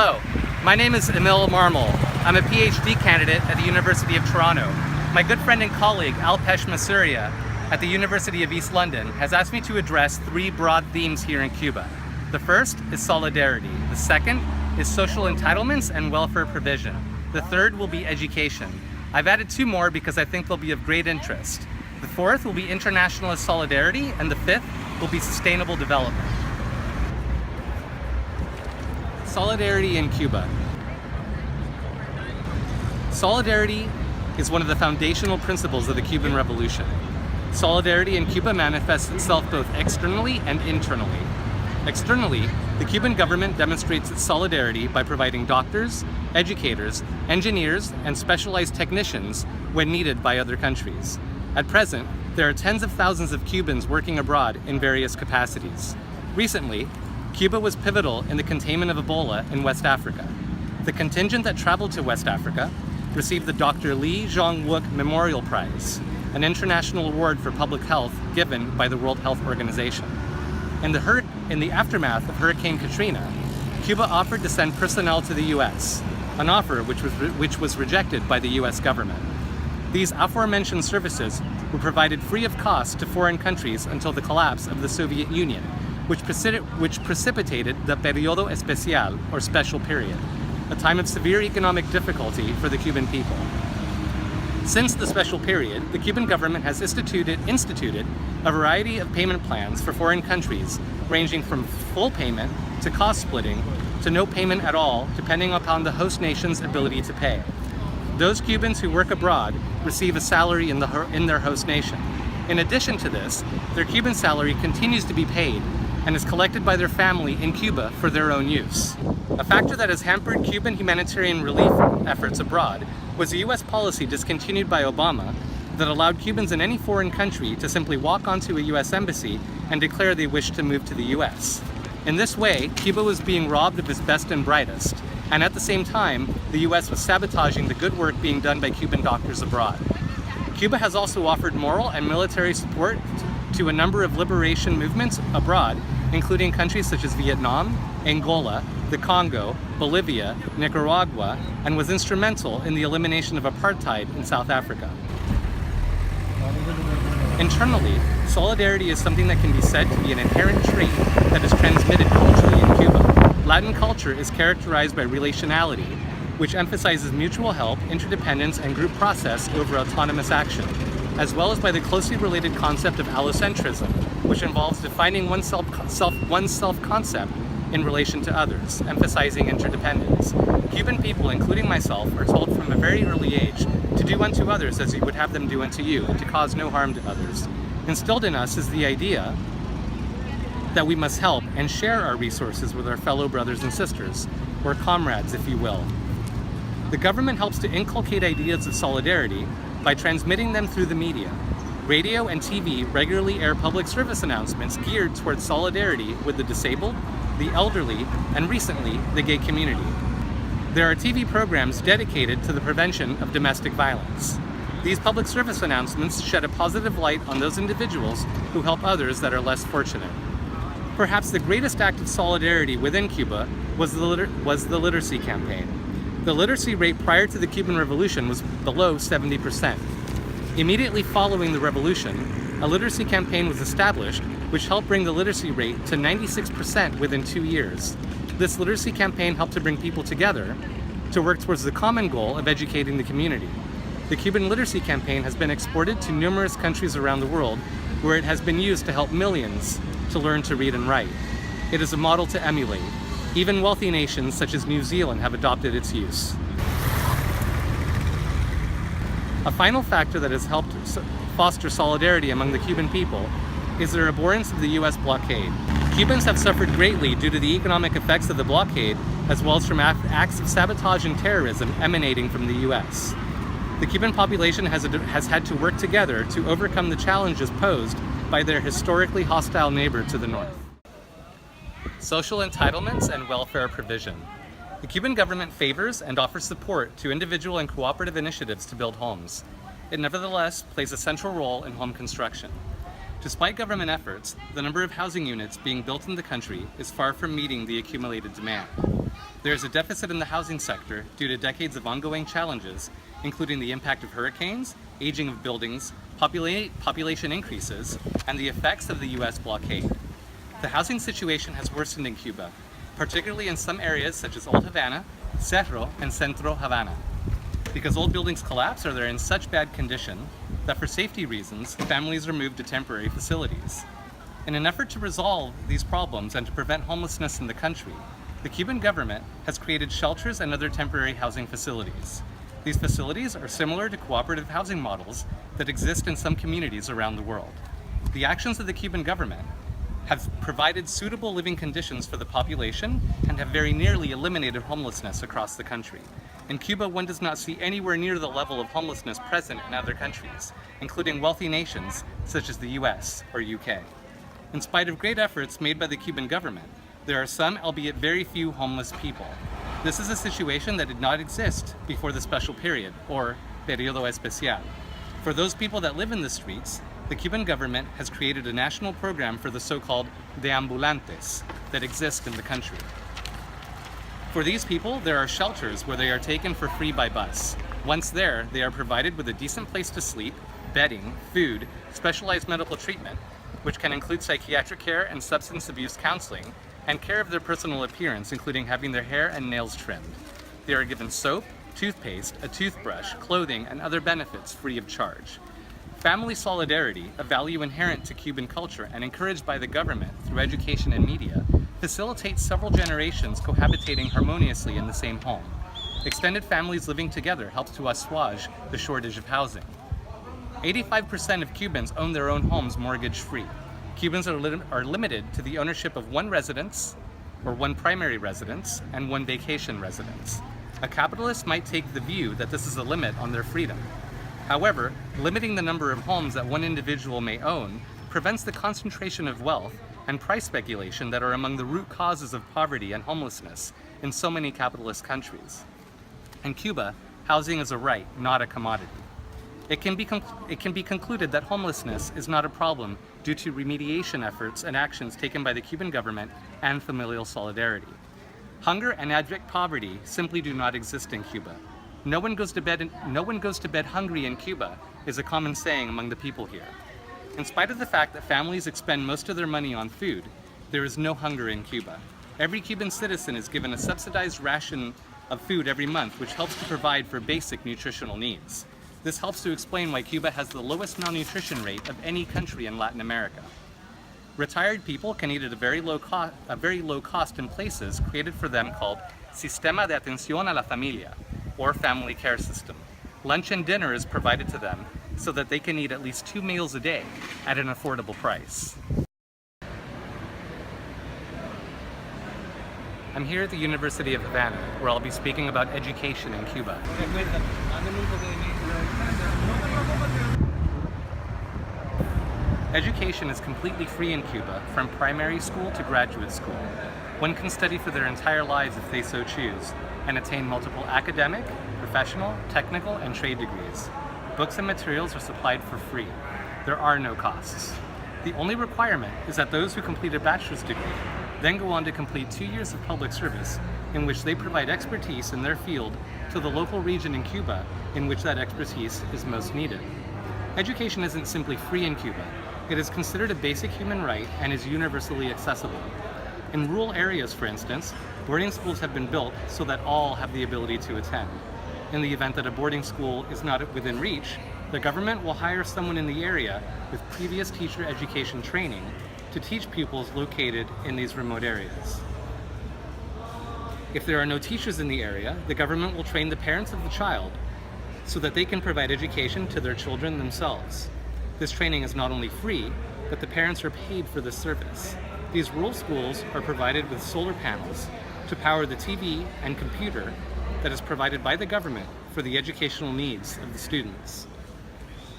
Hello, my name is Emil Marmol. I'm a PhD candidate at the University of Toronto. My good friend and colleague Alpesh Masuria at the University of East London has asked me to address three broad themes here in Cuba. The first is solidarity. The second is social entitlements and welfare provision. The third will be education. I've added two more because I think they'll be of great interest. The fourth will be Internationalist Solidarity, and the fifth will be sustainable development. Solidarity in Cuba. Solidarity is one of the foundational principles of the Cuban Revolution. Solidarity in Cuba manifests itself both externally and internally. Externally, the Cuban government demonstrates its solidarity by providing doctors, educators, engineers, and specialized technicians when needed by other countries. At present, there are tens of thousands of Cubans working abroad in various capacities. Recently, Cuba was pivotal in the containment of Ebola in West Africa. The contingent that traveled to West Africa received the Dr. Lee Jong-wook Memorial Prize, an international award for public health given by the World Health Organization. In the aftermath of Hurricane Katrina, Cuba offered to send personnel to the U.S., an offer which was rejected by the U.S. government. These aforementioned services were provided free of cost to foreign countries until the collapse of the Soviet Union, which precipitated the Periodo Especial, or special period, a time of severe economic difficulty for the Cuban people. Since the special period, the Cuban government has instituted a variety of payment plans for foreign countries, ranging from full payment to cost splitting to no payment at all, depending upon the host nation's ability to pay. Those Cubans who work abroad receive a salary in their host nation. In addition to this, their Cuban salary continues to be paid and is collected by their family in Cuba for their own use. A factor that has hampered Cuban humanitarian relief efforts abroad was a U.S. policy discontinued by Obama that allowed Cubans in any foreign country to simply walk onto a U.S. embassy and declare they wished to move to the U.S. In this way, Cuba was being robbed of its best and brightest, and at the same time, the U.S. was sabotaging the good work being done by Cuban doctors abroad. Cuba has also offered moral and military support to a number of liberation movements abroad, including countries such as Vietnam, Angola, the Congo, Bolivia, Nicaragua, and was instrumental in the elimination of apartheid in South Africa. Internally, solidarity is something that can be said to be an inherent trait that is transmitted culturally in Cuba. Latin culture is characterized by relationality, which emphasizes mutual help, interdependence, and group process over autonomous action, as well as by the closely related concept of allocentrism, which involves defining one's self-concept in relation to others, emphasizing interdependence. Cuban people, including myself, are told from a very early age to do unto others as you would have them do unto you, and to cause no harm to others. Instilled in us is the idea that we must help and share our resources with our fellow brothers and sisters, or comrades, if you will. The government helps to inculcate ideas of solidarity by transmitting them through the media. Radio and TV regularly air public service announcements geared towards solidarity with the disabled, the elderly, and recently, the gay community. There are TV programs dedicated to the prevention of domestic violence. These public service announcements shed a positive light on those individuals who help others that are less fortunate. Perhaps the greatest act of solidarity within Cuba was the literacy campaign. The literacy rate prior to the Cuban Revolution was below 70%. Immediately following the revolution, a literacy campaign was established which helped bring the literacy rate to 96% within 2 years. This literacy campaign helped to bring people together to work towards the common goal of educating the community. The Cuban literacy campaign has been exported to numerous countries around the world where it has been used to help millions to learn to read and write. It is a model to emulate. Even wealthy nations such as New Zealand have adopted its use. A final factor that has helped foster solidarity among the Cuban people is their abhorrence of the U.S. blockade. Cubans have suffered greatly due to the economic effects of the blockade, as well as from acts of sabotage and terrorism emanating from the U.S. The Cuban population has had to work together to overcome the challenges posed by their historically hostile neighbor to the north. Social entitlements and welfare provision. The Cuban government favors and offers support to individual and cooperative initiatives to build homes. It nevertheless plays a central role in home construction. Despite government efforts, the number of housing units being built in the country is far from meeting the accumulated demand. There is a deficit in the housing sector due to decades of ongoing challenges, including the impact of hurricanes, aging of buildings, population increases, and the effects of the US blockade. The housing situation has worsened in Cuba, particularly in some areas such as Old Havana, Cerro, and Centro Havana. Because old buildings collapse or they're in such bad condition that for safety reasons, families are moved to temporary facilities. In an effort to resolve these problems and to prevent homelessness in the country, the Cuban government has created shelters and other temporary housing facilities. These facilities are similar to cooperative housing models that exist in some communities around the world. The actions of the Cuban government have provided suitable living conditions for the population and have very nearly eliminated homelessness across the country. In Cuba, one does not see anywhere near the level of homelessness present in other countries, including wealthy nations such as the US or UK. In spite of great efforts made by the Cuban government, there are some, albeit very few, homeless people. This is a situation that did not exist before the special period, or periodo especial. For those people that live in the streets, the Cuban government has created a national program for the so-called deambulantes that exist in the country. For these people, there are shelters where they are taken for free by bus. Once there, they are provided with a decent place to sleep, bedding, food, specialized medical treatment, which can include psychiatric care and substance abuse counseling, and care of their personal appearance, including having their hair and nails trimmed. They are given soap, toothpaste, a toothbrush, clothing, and other benefits free of charge. Family solidarity, a value inherent to Cuban culture and encouraged by the government through education and media, facilitates several generations cohabitating harmoniously in the same home. Extended families living together helps to assuage the shortage of housing. 85% of Cubans own their own homes mortgage-free. Cubans are limited to the ownership of one residence, or one primary residence, and one vacation residence. A capitalist might take the view that this is a limit on their freedom. However, limiting the number of homes that one individual may own prevents the concentration of wealth and price speculation that are among the root causes of poverty and homelessness in so many capitalist countries. In Cuba, housing is a right, not a commodity. It can be concluded that homelessness is not a problem due to remediation efforts and actions taken by the Cuban government and familial solidarity. Hunger and abject poverty simply do not exist in Cuba. No one goes to bed hungry in Cuba is a common saying among the people here. In spite of the fact that families expend most of their money on food, there is no hunger in Cuba. Every Cuban citizen is given a subsidized ration of food every month, which helps to provide for basic nutritional needs. This helps to explain why Cuba has the lowest malnutrition rate of any country in Latin America. Retired people can eat at a very low cost in places created for them called Sistema de Atención a la Familia, or family care system. Lunch and dinner is provided to them so that they can eat at least 2 meals a day at an affordable price. I'm here at the University of Havana, where I'll be speaking about education in Cuba. Education is completely free in Cuba, from primary school to graduate school. One can study for their entire lives if they so choose, and attain multiple academic, professional, technical, and trade degrees. Books and materials are supplied for free. There are no costs. The only requirement is that those who complete a bachelor's degree then go on to complete 2 years of public service in which they provide expertise in their field to the local region in Cuba in which that expertise is most needed. Education isn't simply free in Cuba. It is considered a basic human right and is universally accessible. In rural areas, for instance, boarding schools have been built so that all have the ability to attend. In the event that a boarding school is not within reach, the government will hire someone in the area with previous teacher education training to teach pupils located in these remote areas. If there are no teachers in the area, the government will train the parents of the child so that they can provide education to their children themselves. This training is not only free, but the parents are paid for this service. These rural schools are provided with solar panels to power the TV and computer that is provided by the government for the educational needs of the students.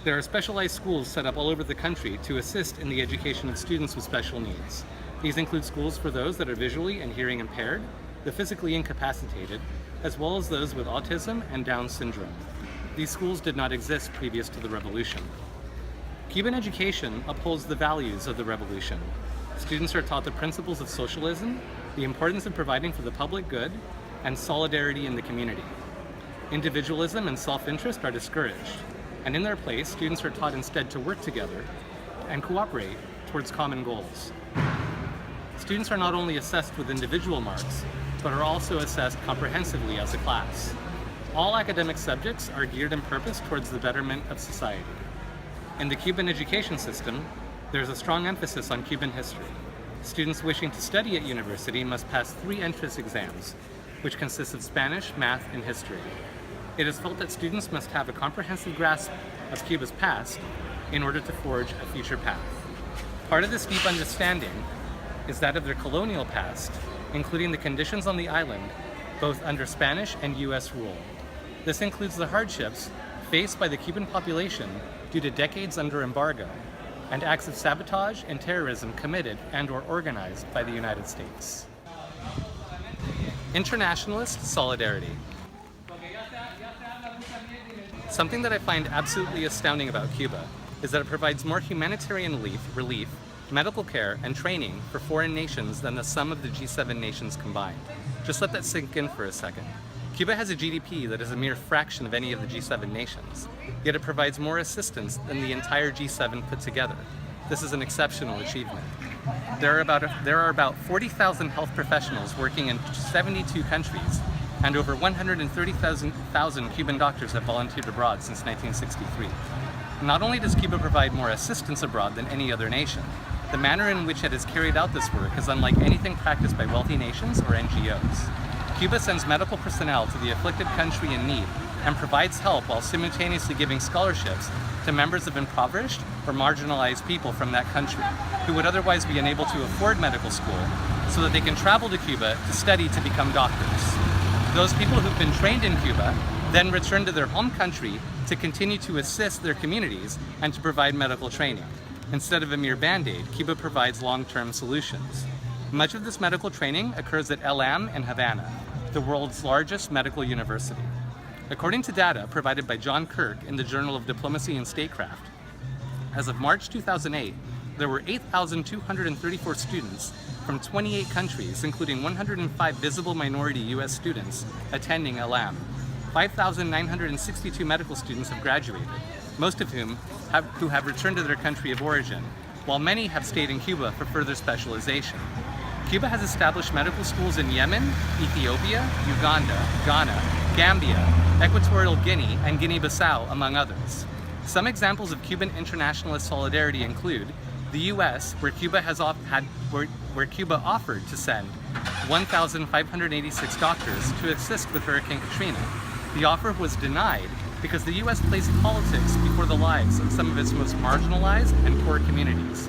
There are specialized schools set up all over the country to assist in the education of students with special needs. These include schools for those that are visually and hearing impaired, the physically incapacitated, as well as those with autism and Down syndrome. These schools did not exist previous to the revolution. Cuban education upholds the values of the revolution. Students are taught the principles of socialism, the importance of providing for the public good, and solidarity in the community. Individualism and self-interest are discouraged, and in their place, students are taught instead to work together and cooperate towards common goals. Students are not only assessed with individual marks, but are also assessed comprehensively as a class. All academic subjects are geared in purpose towards the betterment of society. In the Cuban education system, there is a strong emphasis on Cuban history. Students wishing to study at university must pass 3 entrance exams, which consist of Spanish, math, and history. It is felt that students must have a comprehensive grasp of Cuba's past in order to forge a future path. Part of this deep understanding is that of their colonial past, including the conditions on the island, both under Spanish and US rule. This includes the hardships faced by the Cuban population due to decades under embargo, and acts of sabotage and terrorism committed and/or organized by the United States. Internationalist Solidarity. Something that I find absolutely astounding about Cuba is that it provides more humanitarian relief, medical care, and training for foreign nations than the sum of the G7 nations combined. Just let that sink in for a second. Cuba has a GDP that is a mere fraction of any of the G7 nations, yet it provides more assistance than the entire G7 put together. This is an exceptional achievement. There are about 40,000 health professionals working in 72 countries, and over 130,000 Cuban doctors have volunteered abroad since 1963. Not only does Cuba provide more assistance abroad than any other nation, the manner in which it has carried out this work is unlike anything practiced by wealthy nations or NGOs. Cuba sends medical personnel to the afflicted country in need and provides help while simultaneously giving scholarships to members of impoverished or marginalized people from that country who would otherwise be unable to afford medical school, so that they can travel to Cuba to study to become doctors. Those people who've been trained in Cuba then return to their home country to continue to assist their communities and to provide medical training. Instead of a mere band-aid, Cuba provides long-term solutions. Much of this medical training occurs at LM in Havana, the world's largest medical university. According to data provided by John Kirk in the Journal of Diplomacy and Statecraft, as of March 2008, there were 8,234 students from 28 countries, including 105 visible minority US students, attending LM. 5,962 medical students have graduated, most of whom have returned to their country of origin, while many have stayed in Cuba for further specialization. Cuba has established medical schools in Yemen, Ethiopia, Uganda, Ghana, Gambia, Equatorial Guinea, and Guinea-Bissau, among others. Some examples of Cuban internationalist solidarity include the US, where Cuba offered to send 1,586 doctors to assist with Hurricane Katrina. The offer was denied because the US placed politics before the lives of some of its most marginalized and poor communities.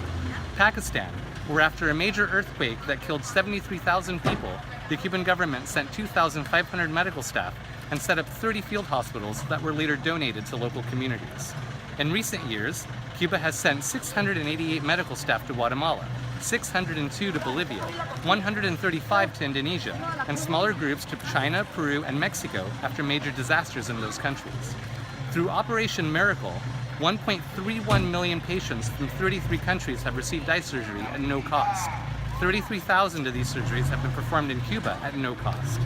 Pakistan, where after a major earthquake that killed 73,000 people, the Cuban government sent 2,500 medical staff and set up 30 field hospitals that were later donated to local communities. In recent years, Cuba has sent 688 medical staff to Guatemala, 602 to Bolivia, 135 to Indonesia, and smaller groups to China, Peru, and Mexico after major disasters in those countries. Through Operation Miracle, 1.31 million patients from 33 countries have received eye surgery at no cost. 33,000 of these surgeries have been performed in Cuba at no cost.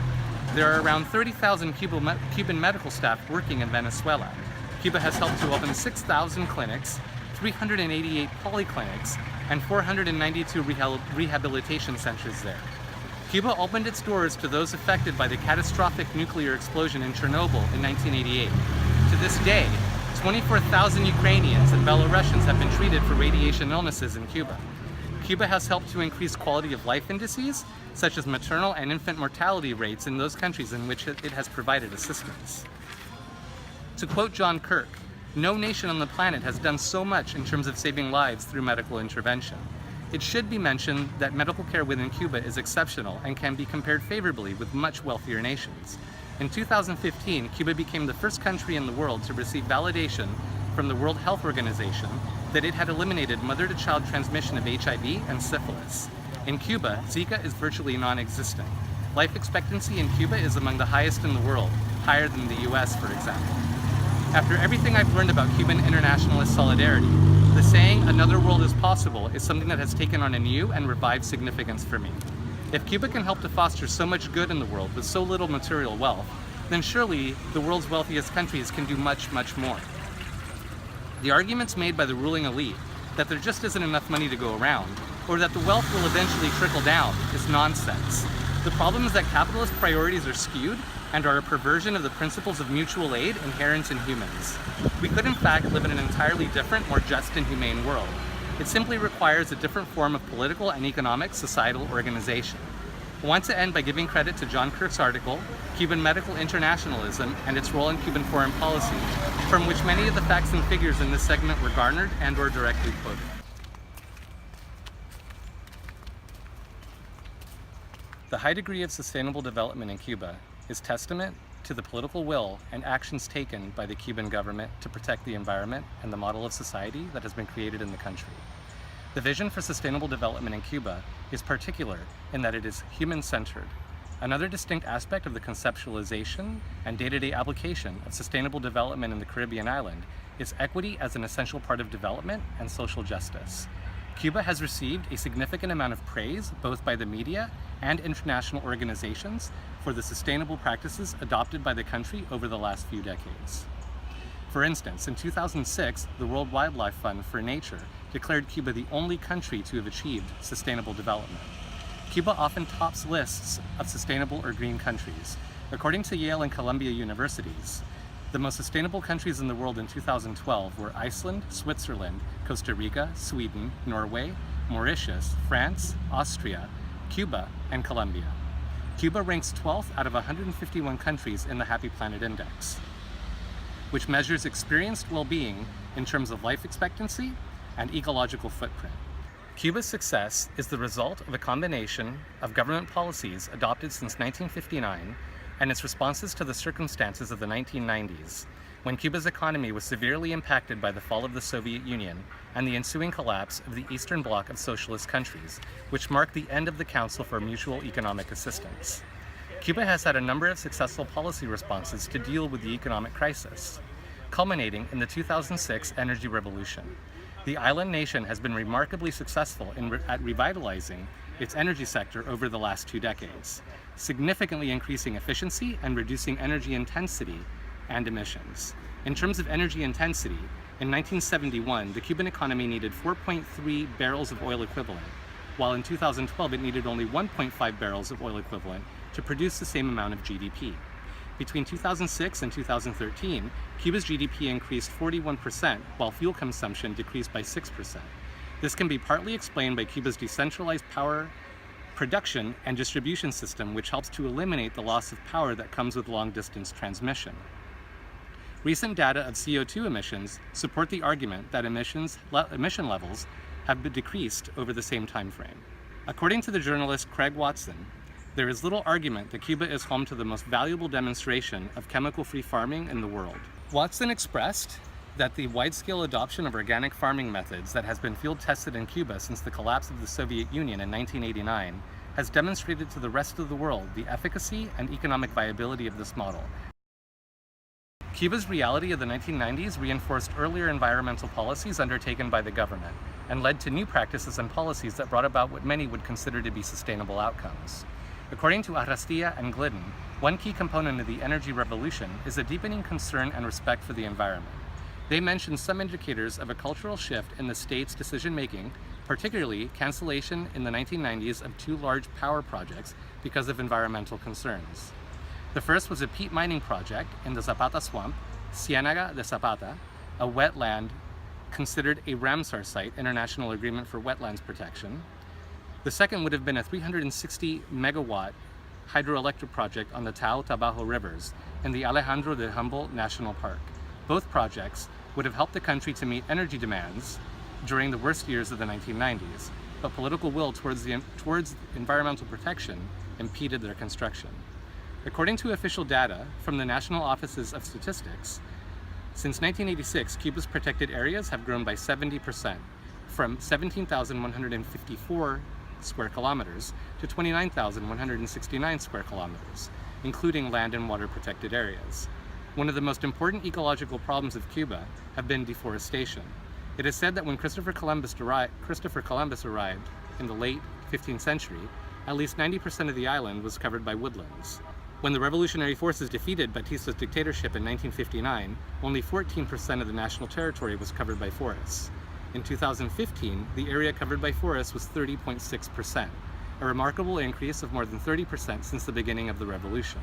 There are around 30,000 Cuban medical staff working in Venezuela. Cuba has helped to open 6,000 clinics, 388 polyclinics, and 492 rehabilitation centers there. Cuba opened its doors to those affected by the catastrophic nuclear explosion in Chernobyl in 1988. To this day, 24,000 Ukrainians and Belarusians have been treated for radiation illnesses in Cuba. Cuba has helped to increase quality of life indices, such as maternal and infant mortality rates in those countries in which it has provided assistance. To quote John Kirk, "No nation on the planet has done so much in terms of saving lives through medical intervention." It should be mentioned that medical care within Cuba is exceptional and can be compared favorably with much wealthier nations. In 2015, Cuba became the first country in the world to receive validation from the World Health Organization that it had eliminated mother-to-child transmission of HIV and syphilis. In Cuba, Zika is virtually non-existent. Life expectancy in Cuba is among the highest in the world, higher than the US, for example. After everything I've learned about Cuban internationalist solidarity, the saying, "another world is possible," is something that has taken on a new and revived significance for me. If Cuba can help to foster so much good in the world with so little material wealth, then surely the world's wealthiest countries can do much, much more. The arguments made by the ruling elite that there just isn't enough money to go around, or that the wealth will eventually trickle down, is nonsense. The problem is that capitalist priorities are skewed and are a perversion of the principles of mutual aid inherent in humans. We could in fact live in an entirely different, more just and humane world. It simply requires a different form of political and economic societal organization. I want to end by giving credit to John Kirk's article, Cuban Medical Internationalism and its Role in Cuban Foreign Policy, from which many of the facts and figures in this segment were garnered and/or directly quoted. The high degree of sustainable development in Cuba is testament to the political will and actions taken by the Cuban government to protect the environment and the model of society that has been created in the country. The vision for sustainable development in Cuba is particular in that it is human-centered. Another distinct aspect of the conceptualization and day-to-day application of sustainable development in the Caribbean island is equity as an essential part of development and social justice. Cuba has received a significant amount of praise, both by the media and international organizations, for the sustainable practices adopted by the country over the last few decades. For instance, in 2006, the World Wildlife Fund for Nature declared Cuba the only country to have achieved sustainable development. Cuba often tops lists of sustainable or green countries. According to Yale and Columbia universities, the most sustainable countries in the world in 2012 were Iceland, Switzerland, Costa Rica, Sweden, Norway, Mauritius, France, Austria, Cuba, and Colombia. Cuba ranks 12th out of 151 countries in the Happy Planet Index, which measures experienced well-being in terms of life expectancy and ecological footprint. Cuba's success is the result of a combination of government policies adopted since 1959 and its responses to the circumstances of the 1990s, when Cuba's economy was severely impacted by the fall of the Soviet Union and the ensuing collapse of the Eastern Bloc of socialist countries, which marked the end of the Council for Mutual Economic Assistance. Cuba has had a number of successful policy responses to deal with the economic crisis, culminating in the 2006 energy revolution. The island nation has been remarkably successful at revitalizing its energy sector over the last 2 decades, significantly increasing efficiency and reducing energy intensity and emissions. In terms of energy intensity, in 1971, the Cuban economy needed 4.3 barrels of oil equivalent, while in 2012 it needed only 1.5 barrels of oil equivalent to produce the same amount of GDP. Between 2006 and 2013, Cuba's GDP increased 41%, while fuel consumption decreased by 6%. This can be partly explained by Cuba's decentralized power production and distribution system, which helps to eliminate the loss of power that comes with long-distance transmission. Recent data of CO2 emissions support the argument that emission levels have been decreased over the same time frame. According to the journalist Craig Watson, there is little argument that Cuba is home to the most valuable demonstration of chemical-free farming in the world. Watson expressed that the wide-scale adoption of organic farming methods that has been field-tested in Cuba since the collapse of the Soviet Union in 1989 has demonstrated to the rest of the world the efficacy and economic viability of this model. Cuba's reality of the 1990s reinforced earlier environmental policies undertaken by the government and led to new practices and policies that brought about what many would consider to be sustainable outcomes. According to Arrastilla and Glidden, one key component of the energy revolution is a deepening concern and respect for the environment. They mention some indicators of a cultural shift in the state's decision-making, particularly cancellation in the 1990s of 2 large power projects because of environmental concerns. The first was a peat mining project in the Zapata Swamp, Ciénaga de Zapata, a wetland considered a Ramsar site, International Agreement for Wetlands Protection. The second would have been a 360 megawatt hydroelectric project on the Tajo-Tabajo rivers in the Alejandro de Humboldt National Park. Both projects would have helped the country to meet energy demands during the worst years of the 1990s, but political will towards environmental protection impeded their construction. According to official data from the National Offices of Statistics, since 1986, Cuba's protected areas have grown by 70%, from 17,154 square kilometers to 29,169 square kilometers, including land and water protected areas. One of the most important ecological problems of Cuba have been deforestation. It is said that when Christopher Columbus arrived in the late 15th century, At least 90% of the island was covered by woodlands. When the revolutionary forces defeated Batista's dictatorship in 1959, only 14% of the national territory was covered by forests. In 2015, the area covered by forests was 30.6%, a remarkable increase of more than 30% since the beginning of the revolution.